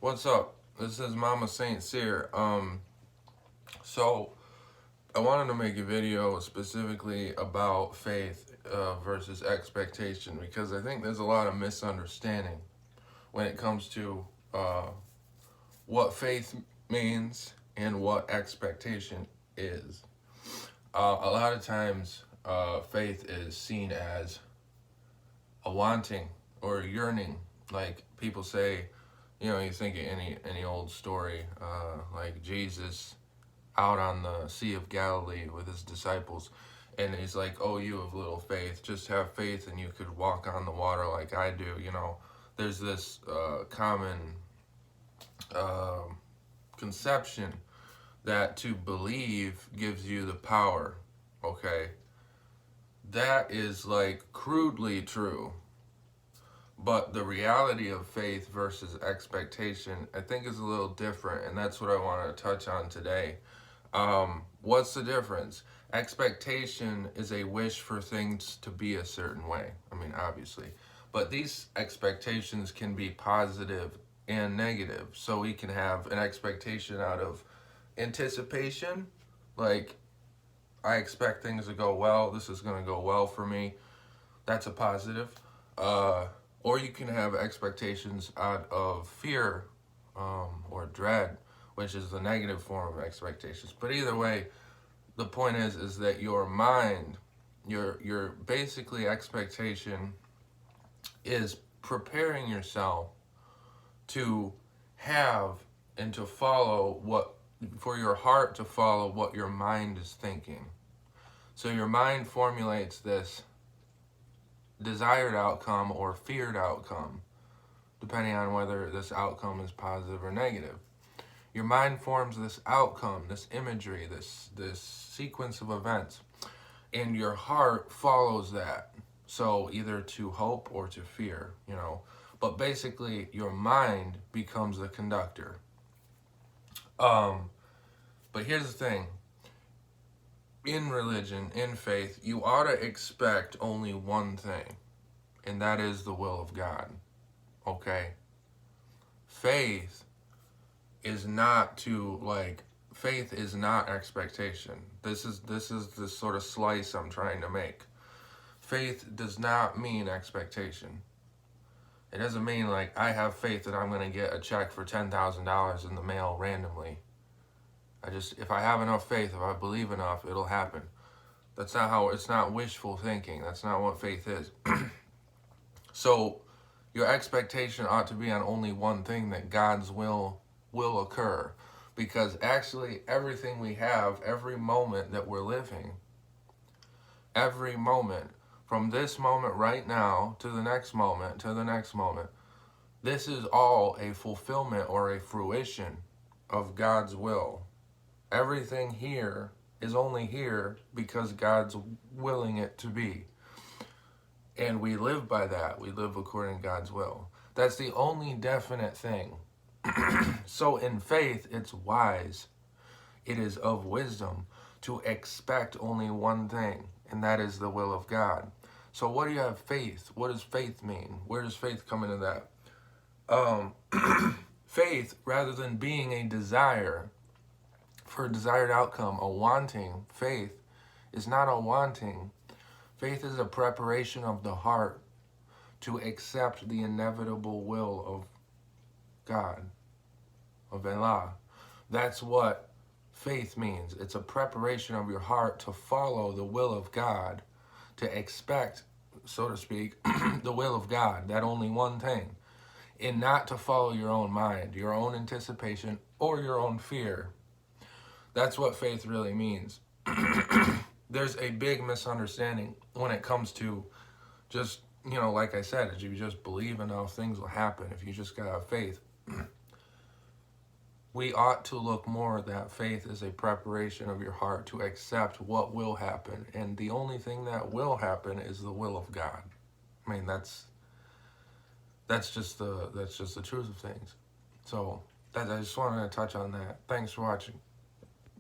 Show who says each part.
Speaker 1: What's up? This is Mama Saint Cyr. So I wanted to make a video specifically about faith versus expectation because I think there's a lot of misunderstanding when it comes to what faith means and what expectation is. A lot of times, faith is seen as a wanting or a yearning. Like people say, you think of any old story, like Jesus out on the Sea of Galilee with his disciples, and he's like, "Oh, you have little faith. Just have faith, and you could walk on the water like I do." There's this common uh, conception that to believe gives you the power. Okay, that is like crudely true. But the reality of faith versus expectation, I think, is a little different, and that's what I want to touch on today. What's the difference? Expectation is a wish for things to be a certain way. I mean, obviously. But these expectations can be positive and negative. So we can have an expectation out of anticipation, like, I expect things to go well, this is going to go well for me. That's a positive. Or you can have expectations out of fear or dread, which is the negative form of expectations. But either way, the point is that your mind, your basically expectation is preparing yourself to have and to follow for your heart to follow what your mind is thinking. So your mind formulates this desired outcome or feared outcome, depending on whether this outcome is positive or negative. Your mind forms this outcome, this imagery, this sequence of events, and your heart follows that. So either to hope or to fear, But basically, your mind becomes the conductor. But here's the thing. In religion, in faith, you ought to expect only one thing, and that is the will of God. Okay? Faith is not expectation. This is the sort of slice I'm trying to make. Faith does not mean expectation. It doesn't mean like I have faith that I'm going to get a check for $10,000 in the mail randomly. If I have enough faith, if I believe enough, it'll happen. That's not how, it's not wishful thinking. That's not what faith is. So your expectation ought to be on only one thing, that God's will occur. Because actually everything we have, every moment that we're living, every moment, from this moment right now to the next moment, to the next moment, this is all a fulfillment or a fruition of God's will. Everything here is only here because God's willing it to be. And we live by that. We live according to God's will. That's the only definite thing. So in faith, it's wise. It is of wisdom to expect only one thing, and that is the will of God. So what do you have faith? What does faith mean? Where does faith come into that? Faith, rather than being a desire for a desired outcome, a wanting, faith is not a wanting. Faith is a preparation of the heart to accept the inevitable will of God, of Allah. That's what faith means. It's a preparation of your heart to follow the will of God, to expect, so to speak, the will of God, that only one thing, and not to follow your own mind, your own anticipation, or your own fear. That's what faith really means. There's a big misunderstanding when it comes to just, like I said, if you just believe enough, things will happen. If you just got faith. We ought to look more at that faith as a preparation of your heart to accept what will happen. And the only thing that will happen is the will of God. I mean, that's just the truth of things. So I just wanted to touch on that. Thanks for watching.